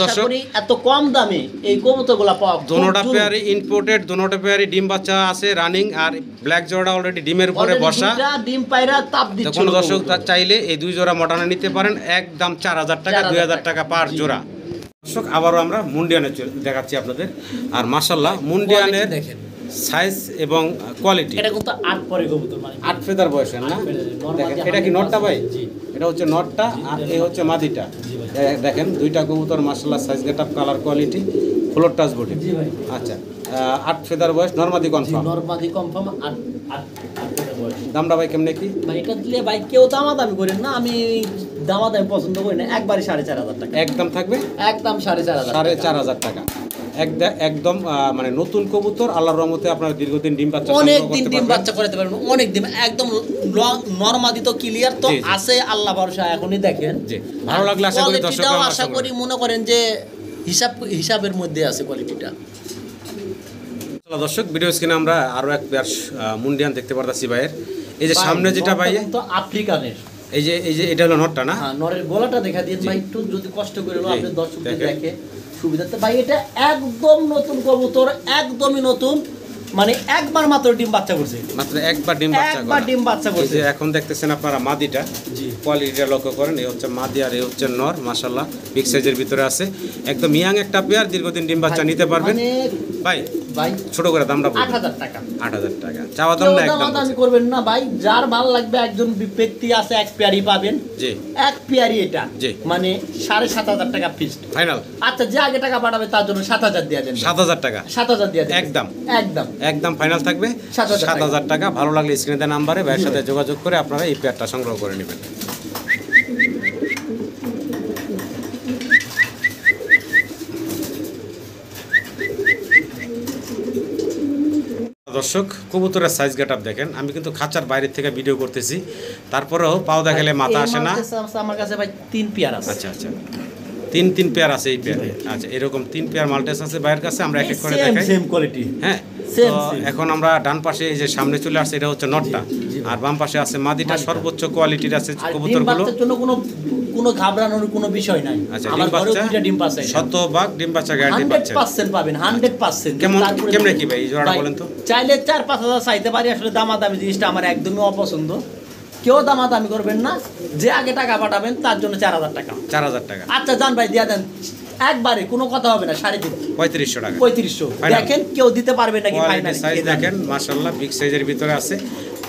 আশা করি এত কম দামে এই কবুতরগুলো পাওয়া। দোনোটা পেয়ারে ইম্পোর্টেড, দোনোটা পেয়ারে ডিম বাচ্চা আছে রানিং, আর ব্ল্যাক জোড়া অলরেডি ডিমের উপরে বসা, ডিম পায়রা তাপ দিচ্ছে। কোন দর্শক চাইলে এই 2 জোড়া মডার্না নিতে পারেন, একদম 4,000 টাকা, 2,000 টাকা পার জোড়া। দর্শক আবারও আমরা মুন্ডিয়ানের দেখাচ্ছি আপনাদের। আর মাশাআল্লাহ মুন্ডিয়ানের দেখেন সাইজ এবং কোয়ালিটি, এটা কিন্তু 8 পরে কবুতর, মানে 8 ফেদার বয়সের না। দেখেন এটা কি নটটা ভাই? জি এটা হচ্ছে নটটা, আর এই হচ্ছে মাদিটা। দেখেন দুইটা কবুতর মাশাআল্লাহ size getup colour quality floor touch body. জি ভাই। আচ্ছা 8 ফেদার বয়স, নরমাদি কনফার্ম। 8 ফেদার বয়স। দামটা ভাই কেমনে কি? ভাই এটা দিলে ভাই কেউ দামাদামি করেন না, আমি দামাদামি পছন্দ করি না, একবারে 4,500 টাকা একদম থাকবে, একদম 4,500 টাকা। একদম মানে নতুন কবুতর, আল্লাহর রহমতে আপনারা দীর্ঘদিন ডিম বাচ্চা অনেক দিন ডিম বাচ্চা করাতে পারবেন, অনেক দিন। একদম নরমাদি তো ক্লিয়ার তো আছে, আল্লাহ ভরসা। এখনই দেখেন জি, ভালো লাগলে আশা করি দর্শকরা আশা করি মনে করেন যে হিসাবের মধ্যে আছে কোয়ালিটিটা। দর্শক ভিডিও স্ক্রিনে আমরা আরো এক পেয়ার মুন্ডিয়ান দেখতে পারতাছি ভাইয়ের। এই যে সামনে যেটা ভাই তো আফ্রিকানের, এই যে এটা হলো নটটা না? হ্যাঁ নরের গলাটা দেখা দিন ভাই একটু, যদি কষ্ট করে আপনি দর্শকদের দেখে সুবিধাতে। ভাই এটা একদম নতুন কবুতর, একদমই নতুন, মানে একবার মাত্র ডিম বাচ্চা করছে, মাত্র একবার ডিম বাচ্চা একবার ডিম বাচ্চা এই করছে। যে এখন দেখতেছেন আপনারা মাদিটা, জি কোয়ালিটিটা লক্ষ্য করেন, এই হচ্ছে মাদি আর এই হচ্ছে নর, মাশাআল্লাহ বিগ সাইজের ভিতরে আছে, একদম ইয়াং একটা পেয়ার, দীর্ঘদিন ডিম বাচ্চা নিতে পারবেন। মানে ভাই ভাই ছোট করে দামটা বলুন। ৮,০০০ টাকা। ৮,০০০ টাকা চাওয়া দাম কেউ না, একদম দামাদামি করবেন না ভাই, যার ভালো লাগবে একজন ব্যক্তি আছে এক পেয়ারই পাবেন, জি এক পেয়ারই এটা, জি। মানে ৭,৫০০ টাকা ফিক্সড ফাইনাল। আচ্ছা যে আগে টাকা পাঠাবে তার জন্য ৭,০০০ দিয়ে দেন, ৭,০০০ টাকা ৭,০০০ দিয়ে দেন একদম একদম একদম ফাইনাল থাকবে ৭,০০০ টাকা। ভালো লাগলে স্ক্রিনে দেওয়া নাম্বারে ভাইয়ের সাথে যোগাযোগ করে আপনারা এই পেয়ারটা সংগ্রহ করে নেবেন। দর্শক কবুতরের সাইজ গেটআপ দেখেন, আমি কিন্তু খাঁচার বাইরে থেকে ভিডিও করতেছি, তারপরেও পাও দেখালে মাথা আসে না। আমার কাছে ভাই ৩ পেয়ার আছে। আচ্ছা আচ্ছা, তিন পেয়ার আছে এই পেয়ারে। আচ্ছা এরকম 3 পেয়ার মাল্টেস আছে ভাইয়ের কাছে, আমরা এক এক করে দেখাই। সেম কোয়ালিটি, হ্যাঁ Same, তো same. এখন আমরা ডান পাশে এই যে সামনে চলে আসছে এটা হচ্ছে নটটা, আর বাম পাশে আছে মাদিটা, সর্বোচ্চ কোয়ালিটির আছে আর ডিম কবুতরগুলো। বাচ্চার জন্য কোনো ঘাবড়ানোর কোনো বিষয় নাই। আচ্ছা আমার ডিম ঘরেও বাচ্চা 2টা ডিম পাচ্ছে, 100% ডিম বাচ্চা গ্যারান্টি পাচ্ছেন। 100% পাবেন, 100%। কেমনে কি ভাই এই জোড়াটা বলেন তো? চাইলে ৪-৫ হাজার চাইতে পারি, আসলে দামাদামি জিনিসটা আমার একদমই অপছন্দ। কেউ দামাদামি করবেন না, যে আগে টাকা পাঠাবেন তার জন্য ৪,০০০ টাকা। ৪,০০০ টাকা আচ্ছা যান ভাই দিয়া দেন, একবারে কোনো কথা হবে না, ৩৫০০, ৩৫০০ টাকা ৩৫০০ Final. দেখেন কেউ দিতে পারবে নাকি ফাইনাল সাইজ দেখেন মাশাআল্লাহ বিগ সাইজের ভিতরে আছে।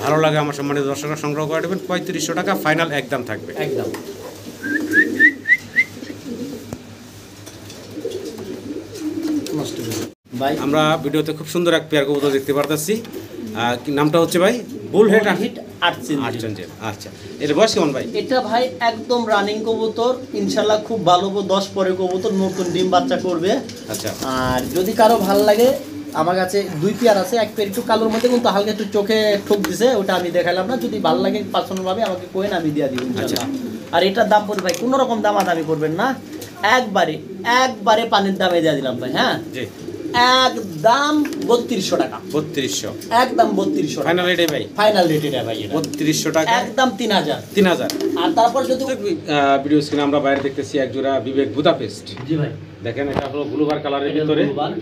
ভালো লাগে আমার সম্মানিত দর্শকরা সংগ্রহ করে নেবেন। ৩৫০০ টাকা ফাইনাল একদম থাকবে একদম। ভাই আমরা ভিডিওতে খুব সুন্দর এক পেয়ার কবুতর দেখতে পারতেছি। কি নামটা হচ্ছে ভাই? Bullhead hit 8 archangel. আচ্ছা এর বয়স কেমন ভাই? এটা ভাই একদম রানিং কবুতর, ইনশাল্লাহ খুব ভালো 10 পরে কবুতর, নতুন ডিম বাচ্চা করবে। আচ্ছা আর যদি কারো ভালো লাগে আমার কাছে 2 পেয়ার আছে, এক পেয়ার একটু কালোর মধ্যে কিন্তু হালকা একটু চোখে ঠোক দিছে, ওটা আমি দেখাইলাম না। যদি ভালো লাগে পার্সোনাল ভাবে আমাকে কোয়েন, আমি দিয়ে দিব ইনশাআল্লাহ। আর এটার দাম পড়বে ভাই কোনো রকম দামাদামি করবেন না, একবারে পানির দামে দিয়ে দিলাম ভাই। হ্যাঁ জি একদম ৩২০০ টাকা, ৩২০০ একদম ৩২০০ টাকা ফাইনাল রেটে ভাই, ফাইনাল রেট এটা ভাই, এটা ৩২০০ টাকা একদম ৩০০০। ৩০০০। আর তারপর যদি ভিডিও স্ক্রিনে আমরা বাইরে দেখতেছি এক জোড়া বিবেক বুদাপেস্ট। জি ভাই দেখেন এটা হলো ব্লুবার কালারের এটা ভিতরে। ব্লুবার।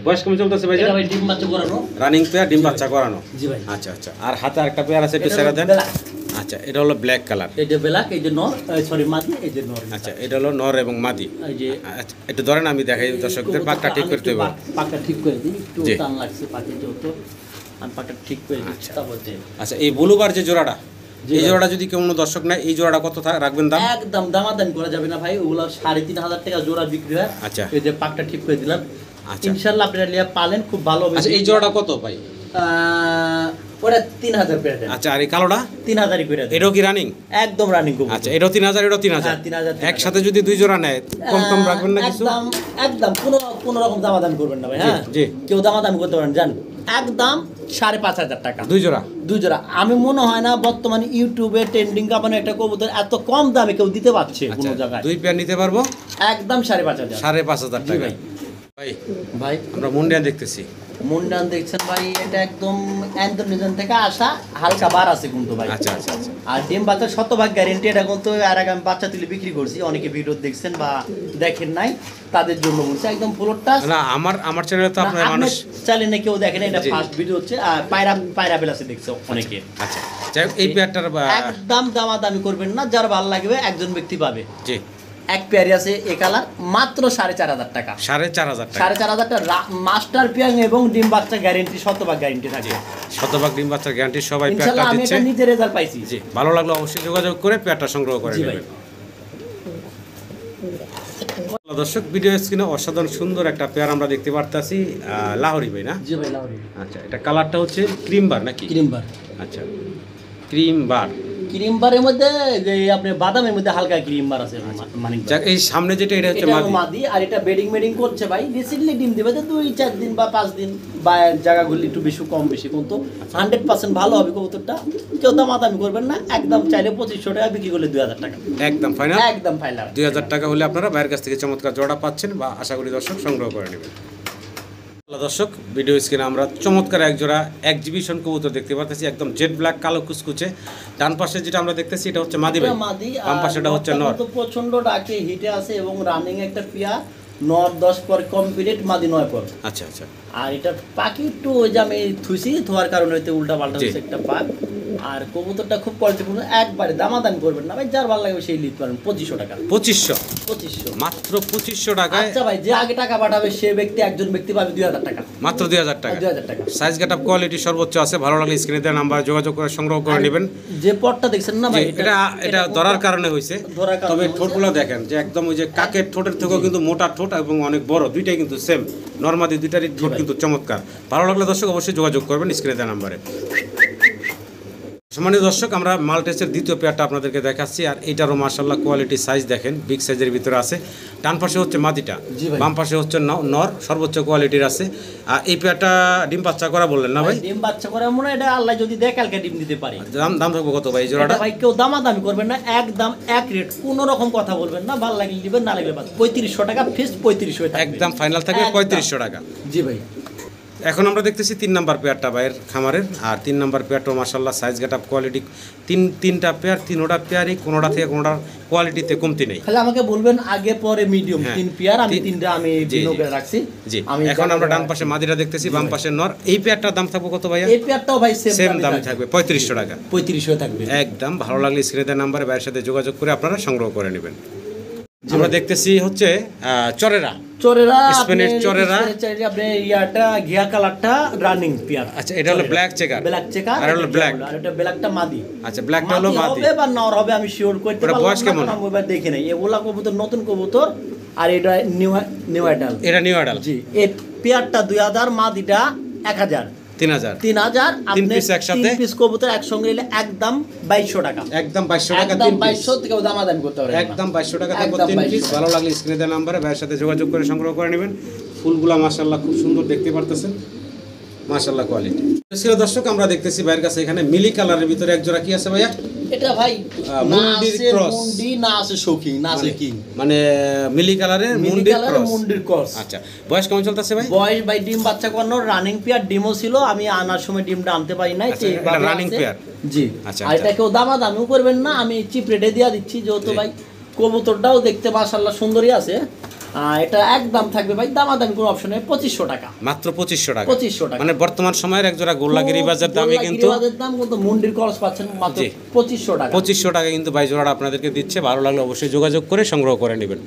বয়স কেমন চলতেছে ভাই? এটা ভাই ডিম বাচ্চা করানো, রানিং পেয়ার, ডিম বাচ্চা করানো। জি ভাই। আচ্ছা আচ্ছা, আর হাতে আরেকটা পেয়ার আছে, একটু এটা সেরা হলো দেন। black। আচ্ছা এটা হলো ব্ল্যাক কালার। এই যে ব্ল্যাক, এই যে নর, সরি মাদি, এই যে নর। আচ্ছা এটা হলো নর এবং মাদি। এই যে আচ্ছা একটু ধরেন আমি দেখাই দর্শকদের, পাকটা ঠিক করতে হবে। পাকটা ঠিক করে দিই, একটু জি। টান লাগছে পাকে, যেহেতু আমি পাকটা ঠিক করে দিচ্ছি। তারপর যে আচ্ছা এই ব্লুবার যে জোড়াটা, জি এই ভাই। জোড়াটা যদি কোনো দর্শক নেয়, এই জোড়াটা কত রাখবেন দাম? একদম দামাদামি করা যাবে না ভাই, ওগুলো ৩৫০০ টাকা জোড়া বিক্রি হয়। আচ্ছা। এই যে পাকটা ঠিক করে দিলাম, আচ্ছা। ইনশাআল্লাহ আপনারা লিয়া পালেন, খুব ভালো হবে। আচ্ছা এই জোড়াটা কত ভাই? ওটা ৩০০০ করে দেন। আচ্ছা আর এই কালোটা ৩০০০ করে দেন, এটাও কি রানিং? একদম রানিং কবুতর। আচ্ছা এটাও ৩০০০, এটাও ৩০০০। হ্যাঁ, ৩০০০ একসাথে যদি 2 জোড়া নেয় কম রাখবেন না কিছু? একদম একদম কোনো রকম দামাদামি করবেন না ভাই। হ্যাঁ জি। কেউ দামাদামি করতে পারেন, জান একদম ৫৫০০ টাকা 2 জোড়া। 2 জোড়া। আমি মনে হয় না বর্তমানে ইউটিউবে ট্রেন্ডিং কাপানো একটা কবুতর এত কম দামে কেউ দিতে পারছে আচ্ছা কোনো জায়গায়। 2 পেয়ার নিতে পারবো একদম ৫৫০০। ৫৫০০ জি টাকা। ভাই। ভাই ভাই আমরা মুন্ডিয়ান দেখতেছি। মুন্ডান দেখছেন ভাই, এটা একদম অ্যান্থোনিজন থেকে আসা, হালকা বার আছে কিন্তু ভাই। আচ্ছা আচ্ছা আচ্ছা। আর ডিম বাচ্চা 100% গ্যারেন্টি, এটা কিন্তু আর আগে আমি বাচ্চা তুলে বিক্রি করছি, অনেকে ভিডিও দেখছেন বা দেখেন নাই তাদের জন্য বলছি, একদম ফুলটা না আমার চ্যানেলে তো আপনার মানুষ চাইলে না কেউ দেখেন, এটা জি। ফার্স্ট ভিডিও হচ্ছে। আর পায়রা বেলাসে দেখছে অনেকে। আচ্ছা যাই হোক, এই পেয়ারটার একদম দামাদামি করবেন না, যার ভালো লাগবে একজন ব্যক্তি পাবে। জি এক পেয়ারি আছে এ কালার, মাত্র ৪৫০০ টাকা। ৪৫০০ টাকা। ৪৫০০ টাকা মাস্টার পিয়াং এবং ডিম বাচ্চা গ্যারেন্টি, 100% গ্যারেন্টি থাকে। 100% ডিম বাচ্চার গ্যারান্টি সবাই পেয়ারটা ইনশাআল্লাহ আমি দিচ্ছে। এটা নিজে রেজাল্ট পাইছি। জি ভালো লাগলো অবশ্যই যোগাযোগ করে পেয়ারটা সংগ্রহ করে জি ভাই। নেবেন। দর্শক ভিডিও স্ক্রিনে অসাধারণ সুন্দর একটা পেয়ার আমরা দেখতে পারতাছি, লাহোরি ভাই না? জি ভাই লাহোরি। আচ্ছা এটা কালারটা হচ্ছে ক্রিম বার নাকি? ক্রিম বার। আচ্ছা ক্রিম বার। ক্রিম বারের মধ্যে যে আপনি বাদামের মধ্যে হালকা ক্রিম বার আছে মানে। যাক এই সামনে যেটা এটা হচ্ছে এটা মাদি। মাদি, আর এটা বেডিং করছে ভাই, রিসেন্টলি ডিম দিবে তো 2-4 দিন বা 5 দিন, বা জায়গাগুলি একটু বেশি কম বেশি, কিন্তু 100% ভালো হবে কবুতরটা। কেউ দামাদামি করবেন না, একদম চাইলে 2500 টাকা, বিক্রি করলে 2000 টাকা, একদম ফাইনাল। একদম ফাইনাল। 2000 টাকা হলে আপনারা বাইরের কাছ থেকে চমৎকার জোড়া পাচ্ছেন, বা আশা করি দর্শক সংগ্রহ করে নেবেন। দর্শক ভিডিও স্ক্রিনে আমরা চমৎকার এক জোড়া এক্সিবিশন কবুতর দেখতে পাচ্ছি, একদম জেড ব্ল্যাক কালো কুচকুচে। ডান পাশে যেটা আমরা দেখতেছি এটা হচ্ছে মাদি ভাই, মাদি, বাম পাশেটা হচ্ছে নর। তো প্রচন্ড ডাকে হিটে আছে এবং রানিং একটা পিয়া, নর 10 পর কমপ্লিট, মাদি 9 পর। আচ্ছা আচ্ছা। আর এটা পাখি একটু ওই যে আমি থুইছি, ধোয়ার কারণে হয়তো উল্টা পাল্টা হচ্ছে একটা পাক। আর কবুতরটা খুব কোয়ালিটিপূর্ণ, একবারে দামাদামি করবেন না ভাই, যার ভালো লাগবে সেই নিতে পারেন। 2500 টাকা। 2500 মাত্র 2500 টাকায়। আচ্ছা ভাই, যে আগে টাকা পাঠাবে সে ব্যক্তি, একজন ব্যক্তি পাবে 2000 টাকা, মাত্র 2000 টাকা। 2000 টাকা। সাইজ গেটআপ কোয়ালিটি সর্বোচ্চ আছে, ভালো লাগলে স্ক্রিনে দেওয়া নাম্বার যোগাযোগ করে সংগ্রহ করে নেবেন। যে পটটা দেখছেন না ভাই, এটা ধরার কারণে হয়েছে, তবে ঠোঁটগুলো দেখেন যে একদম ওই যে কাকের ঠোঁটের থেকেও কিন্তু মোটা ঠোঁট এবং অনেক বড়, দুইটাই কিন্তু সেম নরমাদি, দুইটারই ঠোঁট কিন্তু চমৎকার। ভালো লাগলে দর্শক অবশ্যই যোগাযোগ করবেন স্ক্রিনে দেওয়া নাম্বারে। সম্মানিত দর্শক, আমরা মাল্টেসের দ্বিতীয় পেয়ারটা আপনাদেরকে দেখাচ্ছি। আর এইটারও মাশাআল্লাহ কোয়ালিটি সাইজ দেখেন, বিগ সাইজের ভিতরে আছে। ডান পাশে হচ্ছে মাদিটা, বাম পাশে হচ্ছে নর, সর্বোচ্চ কোয়ালিটির আছে। আর এই পেয়ারটা ডিম বাচ্চা করা বললেন না ভাই? ডিম বাচ্চা করা মনে হয়, এটা আল্লাহ যদি দেয় কালকে ডিম দিতে পারে। দাম থাকবে কত ভাই জোড়াটা? ভাই কেউ দামাদামি করবেন না, একদম এক রেট, কোনো রকম কথা বলবেন না, ভালো লাগলে দিবেন, না লাগলে বাদ। 3500 টাকা ফিক্স, 3500 টাকা একদম ফাইনাল থাকবে 3500 টাকা। জি ভাই। এখন আমরা দেখতেছি 3 নাম্বার পেয়ারটা ভাইয়ের খামারের। আর 3 নাম্বার পেয়ারটা মাশাআল্লাহ সাইজ গেটআপ কোয়ালিটি, তিনটা পেয়ার, তিনোটা পেয়ারই কোনোটা থেকে কোনোটার কোয়ালিটিতে কমতি নেই। খালি আমাকে বলবেন আগে পরে মিডিয়াম, 3 পেয়ার আমি 3টা আমি বিনোগে রাখছি। জি, এখন আমরা ডান পাশে মাদিরা দেখতেছি, বাম পাশে নর। এই পেয়ারটার দাম থাকবে কত ভাইয়া? এই পেয়ারটাও ভাই সেম দামই থাকবে 3500 টাকা। 3500 থাকবে একদম। ভালো লাগলে স্ক্রিনে দেওয়া নাম্বারে ভাইয়ের সাথে যোগাযোগ করে আপনারা সংগ্রহ করে নেবেন। আমরা দেখতেছি হচ্ছে চরেরা, স্পেনের চরেরা। আপনি ইয়াটা ঘিয়া কালারটা রানিং পেয়ার। আচ্ছা, এটা হলো ব্ল্যাক চেকার, আর হলো ব্ল্যাক, আর এটা ব্ল্যাকটা মাদি। আচ্ছা, ব্ল্যাকটা হলো মাদি। হবে বা নর হবে আমি শিওর করতে পারবো না, বয়স কেমন আমি দেখি নাই। এগুলা কবুতর নতুন কবুতর, আর এটা নিউ অ্যাডাল। এটা নিউ অ্যাডাল। জি, এই পেয়ারটা 2000, মাদিটা 1000। 3000 তিন পিস একসাথে, 3 পিস কবুতর একসঙ্গে নিলে একদম 2200 টাকা। একদম 2200 টাকা। একদম 2200 থেকে দামাদামি করতে পারবেন। একদম 2200 টাকা থাকবে 3 পিস। ভালো লাগলে স্ক্রিনে দেওয়া নম্বরে ভাইয়ের সাথে যোগাযোগ করে সংগ্রহ করে নেবেন। ফুলগুলা মাশাআল্লাহ খুব সুন্দর দেখতে পারতেছেন, মাশাআল্লাহ কোয়ালিটি। দর্শক, আমরা দেখতেছি ভাইয়ের কাছে এখানে মিলি কালারের ভিতরে এক জোড়া কি আছে ভাইয়া? এটা ভাই মুন্ডির ক্রস, মুন্ডি না আছে শৌকি, না আছে কিং, মানে মিলি কালারের মুন্ডির ক্রস। আচ্ছা, বয়স কেমন চলতেছে ভাই? বয়স ভাই ডিম বাচ্চা করানোর রানিং পেয়ার, ডিমও ছিল, আমি আনার সময় ডিমটা আনতে পারি নাই। এটা রানিং পেয়ার। জি। আচ্ছা, আর এটা কেউ দামাদামিও করবেন না, আমি চিপ রেটে দিয়ে দিচ্ছি, যেহেতু ভাই কবুতরটাও দেখতে মাশাআল্লাহ সুন্দরই আছে। এটা একদম থাকবে ভাই, দামাদামি কোনো অপশন নেই, 2500 টাকা। মাত্র 2500 টাকা। 2500 টাকা, মানে বর্তমান সময়ের এক জোড়া গোল্লাগিরি বাজার দামে কিন্তু মুন্ডির ক্রস পাচ্ছেন মাত্র 2500 টাকা। 2500 টাকা কিন্তু ভাই জোড়াটা আপনাদেরকে দিচ্ছে। ভালো লাগলে অবশ্যই যোগাযোগ করে সংগ্রহ করে নেবেন।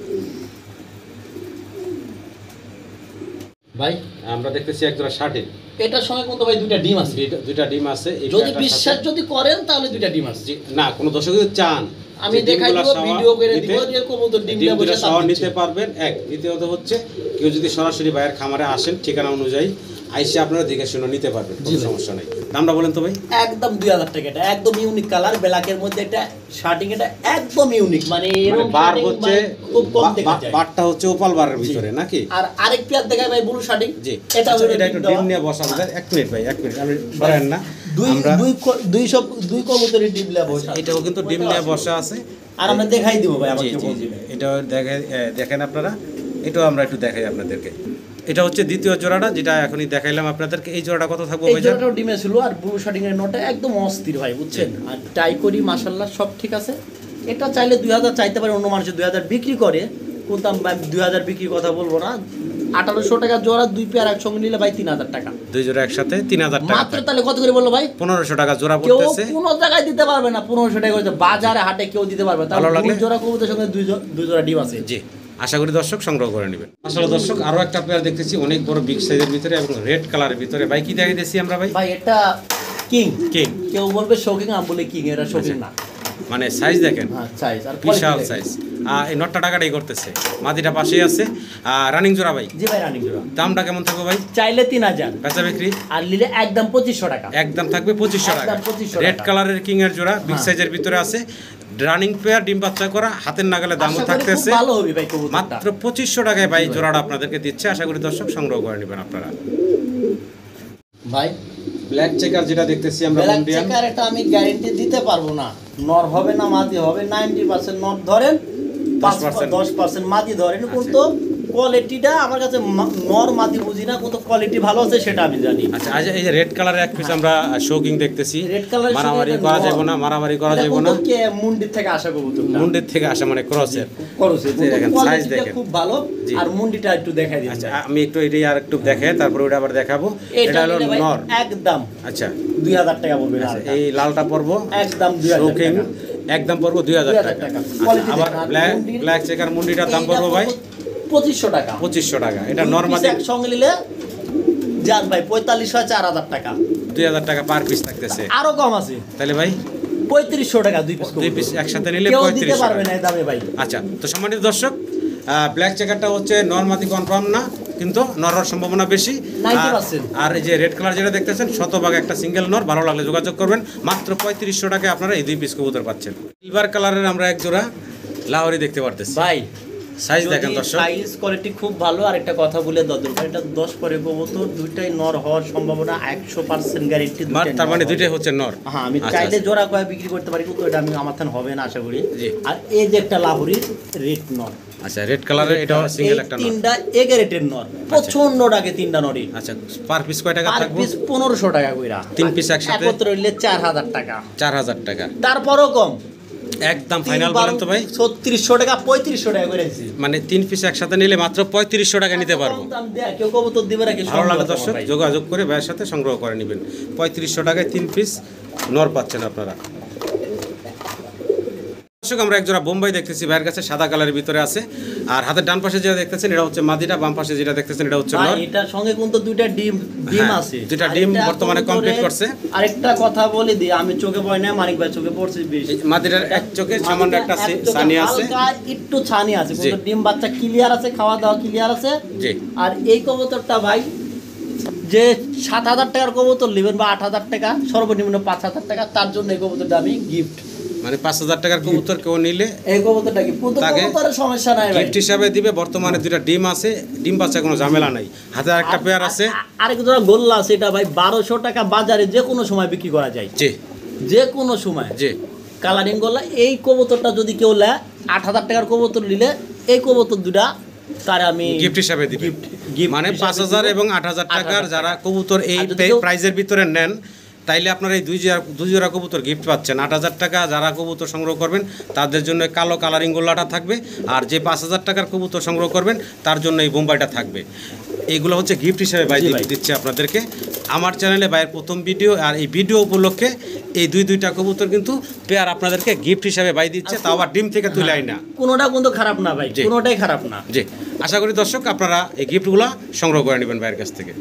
ভাই আমরা দেখতেছি এক জোড়া শার্টিন, এটার সঙ্গে কিন্তু ভাই দুইটা ডিম আছে। দুইটা ডিম আছে। যদি বিশ্বাস যদি করেন তাহলে দুইটা ডিম আছে। না, কোনো দর্শক যদি চান আমি দেখাই দিব, ভিডিও করে দিব, যে কবুতর ডিমটা বসে সহ নিতে পারবেন। এক, দ্বিতীয়ত হচ্ছে কেউ যদি সরাসরি ভাইয়ের খামারে আসেন ঠিকানা অনুযায়ী আইসে আপনারা দেখে শুনে নিতে পারবেন, কোনো সমস্যা নাই। দামটা বলেন তো ভাই? একদম 2000 টাকা। এটা একদম ইউনিক কালার, ব্ল্যাকের মধ্যে এটা শার্টিং, এটা একদম ইউনিক, মানে এরকম বার হচ্ছে খুব কম দেখা যায়। বারটা হচ্ছে ওপাল বারের ভিতরে নাকি? আর আরেক পেয়ার দেখাই ভাই ব্লু শার্টিং। জি, এটা একটু ডিম নিয়ে বসা আমাদের। 1 মিনিট ভাই, 1 মিনিট, আমি বলেন না। দুই কবুতরের ডিম নিয়ে বসা, এটাও কিন্তু ডিম নিয়ে বসা আছে। আর আমরা দেখাই দিব ভাই, আমাকে এটাও দেখেন আপনারা, এটাও আমরা একটু দেখাই আপনাদেরকে। এটা হচ্ছে দ্বিতীয় জোড়াটা, যেটা এখনই দেখাইলাম আপনাদেরকে। এই জোড়াটা কত থাকবে ভাই? এই জোড়াটাও ডিমে ছিল, আর ব্লু শার্টিং এর নোটা একদম অস্থির ভাই, বুঝছেন। আর টাই করি মাশাআল্লাহ সব ঠিক আছে। এটা চাইলে 2000 চাইতে পারে, অন্য মানুষ 2000 বিক্রি করে, কিন্তু আমি 2000 বিক্রির কথা বলবো না। 1800 টাকা জোড়া, 2 পেয়ার একসঙ্গে নিলে ভাই 3000 টাকা। 2 জোড়া একসাথে 3000 টাকা মাত্র। তাহলে কত করে বললো ভাই? 1500 টাকা জোড়া পড়তেছে। কেউ কোনো জায়গায় দিতে পারবে না 1500 টাকা করে, বাজারে হাটে কেউ দিতে পারবে না। তাহলে 2 জোড়া কবুতরের সঙ্গে 2 জোড়া ডিম আছে। জি, আশা করি দর্শক সংগ্রহ করে নেবেন। আসলে দর্শক, আরো একটা পেয়ার দেখতেছি অনেক বড় বিগ সাইজের ভিতরে এবং রেড কালারের ভিতরে। ভাই কি দেখাইতেছি আমরা ভাই? ভাই এটা কিং। কেউ বলবে শৌকিং, আমি বলি কিং। এটা শৌকিং না, মানে সাইজ দেখেন, সাইজ আর বিশাল সাইজ। এই নটটা টাকাটাই করতেছে, মাদিটা পাশেই আছে। রানিং জোড়া ভাই? জি ভাই, রানিং জোড়া। দামটা কেমন থাকবে ভাই? চাইলে 3000, বেচা বিক্রি আর নিলে একদম 2500 টাকা। একদম থাকবে 2500 টাকা। রেড কালারের কিং এর জোড়া, বিগ সাইজের ভিতরে আছে, রানিং পেয়ার, ডিম বাচ্চা করা, হাতের নাগালে দামও থাকতেছে। ভালো হবে ভাই, মাত্র 2500 টাকায় ভাই জোড়াটা আপনাদেরকে দিচ্ছে। আশা করি দর্শক সংগ্রহ করে নেবেন আপনারা। ভাই ব্ল্যাক চেকার যেটা দেখতেছি আমরা, ব্ল্যাক চেকার, এটা আমি গ্যারান্টি দিতে পারবো না। নর হবে না মাদি হবে, 90% নর ধরেন, 10% মাদি ধরেন, কিন্তু কোয়ালিটিটা আমার কাছে নর মাদি বুঝি না, কত কোয়ালিটি ভালো আছে সেটা আমি জানি। আচ্ছা আজ এই যে রেড কালারের এক পিস আমরা শৌকিং দেখতেছি, রেড কালার মারামারি করা যাবে না, মারামারি করা যাবে না। কে মুন্ডির থেকে আসা কবুতর, মুন্ডির থেকে আসা মানে ক্রসের করছে, দেখেন সাইজ দেখেন খুব ভালো। আর মুন্ডিটা একটু দেখাই দিন। আচ্ছা আমি একটু এটাই আর একটু দেখাই, তারপর ওটা আবার দেখাবো। এটা হলো নর, একদম আচ্ছা 2000 টাকা পড়বে। এই লালটা পড়বো একদম 2000 শৌকিং, টাকা একদম পড়বো 2000 টাকা। আবার ব্ল্যাক চেকার মুন্ডিটার দাম পড়বো ভাই 2500 টাকা। 2500 টাকা। এটা নরমালি একসঙ্গে নিলে যান ভাই 45 হয় 4000 টাকা, 2000 টাকা পার পিস থাকতেছে। আরো কম আছে তাহলে ভাই 3500 টাকা দুই পিস একসাথে নিলে কেউ দিতে 3500 পারবে না এই দামে ভাই। আচ্ছা তো সম্মানিত দর্শক, ব্ল্যাক চেকারটা হচ্ছে নরমাদি কনফার্ম না, কিন্তু নর হওয়ার সম্ভাবনা বেশি। 90%। আর এই যে রেড কালার যেটা দেখতেছেন শতভাগ একটা সিঙ্গেল নর, ভালো লাগলে যোগাযোগ করবেন। মাত্র 3500 টাকায় আপনারা এই 2 পিস কবুতর পাচ্ছেন। সিলভার কালারের আমরা এক জোড়া লাহোরি দেখতে পারতেছি ভাই। সাইজ দেখেন দর্শক, সাইজ কোয়ালিটি খুব ভালো। আর একটা কথা বলে দাদুর ভাই, এটা 10 পরে কবুতর, দুইটাই নর হওয়ার সম্ভাবনা 100% গ্যারান্টি। তার মানে দুইটাই হচ্ছে নর। হ্যাঁ, আমি আচ্ছা, চাইলে আচ্ছা। জোড়া কয় বিক্রি করতে পারি, কিন্তু এটা আমি আমার থান হবে না আশা করি। জি। আর এই যে একটা লাহোরি রেড নর, আচ্ছা রেড কালারের এটা সিঙ্গেল একটা নর, তিনটা এগে রেটের নর, প্রচন্ড ডাকে তিনটা নরই। আচ্ছা পার পিস কয় টাকা পার থাকবে? পিস 1500 টাকা কইরা, 3 পিস একসাথে একত্র হইলে 4000 টাকা, 4000 টাকা। তারপরও কম। একদম ফাইনাল বলেন তো ভাই, 3600 টাকা 3500 টাকা করে দিছি। মানে 3 পিস একসাথে নিলে মাত্র 3500 টাকা নিতে পারবো। দাম দেয়া কেউ কবুতর দিবে নাকি? ভালো লাগে দর্শক, যোগাযোগ করে ভাইয়ের সাথে সংগ্রহ করে নেবেন। 3500 টাকায় 3 পিস নর পাচ্ছেন আপনারা। দর্শক আমরা একজোড়া বোম্বাই দেখতেছি ভাইয়ের কাছে, সাদা কালারের ভিতরে আছে। আর হাতের ডান পাশে যেটা দেখতেছেন এটা হচ্ছে মাদিটা, বাম পাশে যেটা দেখতেছেন এটা হচ্ছে নর। এটার সঙ্গে কিন্তু দুইটা ডিম হ্যাঁ, আছে, দুইটা ডিম বর্তমানে কমপ্লিট করছে। আরেকটা কথা বলে দিই, আমি চোখে পড়ে না, মানিক ভাই চোখে পড়ছে বেশি। মাদিটার এক চোখে সামান্য একটা ছানি আছে, হালকা একটু ছানি আছে, কিন্তু ডিম বাচ্চা ক্লিয়ার আছে, খাওয়া দাওয়া ক্লিয়ার আছে। জি। আর এই কবুতরটা ভাই, যে 7000 টাকার কবুতর নেবেন বা 8000 টাকা, সর্বনিম্ন 5000 টাকা, তার জন্য এই কবুতরটা আমি গিফট। মানে 5000 টাকার কবুতর কেউ নিলে এই কবুতরটা কি কবুতরের সমস্যা নাই ভাই, গিফট হিসাবে দিবে। বর্তমানে দুইটা ডিম আছে, ডিম বাচ্চা কোনো ঝামেলা নাই। হাতে আরেকটা পেয়ার আছে, আরেক জোড়া গোল্লা আছে, এটা ভাই 1200 টাকা বাজারে যে কোনো সময় বিক্রি করা যায়, জি যে কোনো সময়। জি। কালারিং গোল্লা, এই কবুতরটা যদি কেউ নেয় 8000 টাকার কবুতর নিলে এই কবুতর দুটা তার আমি গিফট হিসাবে দিবে। গিফট মানে 5000 এবং 8000 টাকার যারা কবুতর এই প্রাইজের ভিতরে নেন, তাইলে আপনারা এই দুই জোড়া কবুতর গিফট পাচ্ছেন। 8000 টাকা যারা কবুতর সংগ্রহ করবেন তাদের জন্য কালো কালারিং গোল্লাটা থাকবে, আর যে 5000 টাকার কবুতর সংগ্রহ করবেন তার জন্য এই বোম্বাইটা থাকবে। এইগুলো হচ্ছে গিফট হিসেবে ভাই দিচ্ছে আপনাদেরকে। আমার চ্যানেলে ভাইয়ের প্রথম ভিডিও, আর এই ভিডিও উপলক্ষে এই দুইটা কবুতর কিন্তু পেয়ার আপনাদেরকে গিফট হিসেবে ভাই দিচ্ছে, তাও আবার ডিম থেকে তুলে আই না। কোনোটা কিন্তু খারাপ না ভাই, কোনোটাই খারাপ না। জি, আশা করি দর্শক আপনারা এই গিফটগুলো সংগ্রহ করে নেবেন ভাইয়ের কাছ থেকে।